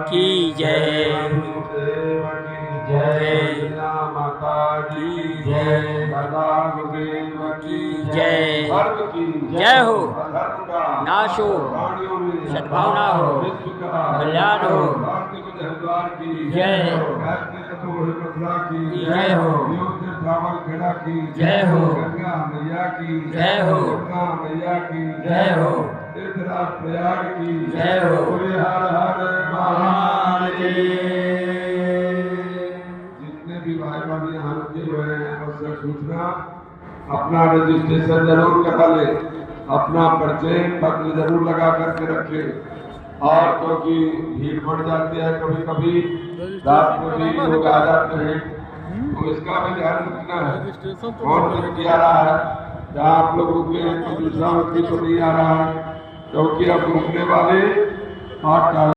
की जय, जय माता की जय, दादा गुरुदेव की जय, धर्म की जय हो, धर्म का नाश हो, प्राणियों में सद्भावना हो, विश्व का कल्याण हो, भारतीय को हरिद्वार की जय हो, गायत्री तत्व मथुरा की जय हो, योगेश धावल खेड़ा की जय हो, गंगा मैया की जय हो, गंगा मैया की जय हो, तीर्थराज प्रयाग की जय हो, बोले हर हर महादेव। जितने भी भाई बहन यहाँ रुके हुए हैं अवसर सूचना अपना रजिस्ट्रेशन जरूर करा ले, अपना परिचय पत्र जरूर लगा करके रखे। और क्योंकि भीड़ बढ़ जाती है कभी कभी रात में भी लोग आ जाते हैं, तो इसका भी ध्यान रखना है। कौन व्यक्ति आ रहा है, जहाँ आप लोग रुके हैं तो दूसरा व्यक्ति तो नहीं आ रहा है, क्योंकि अब रुकने वाले 8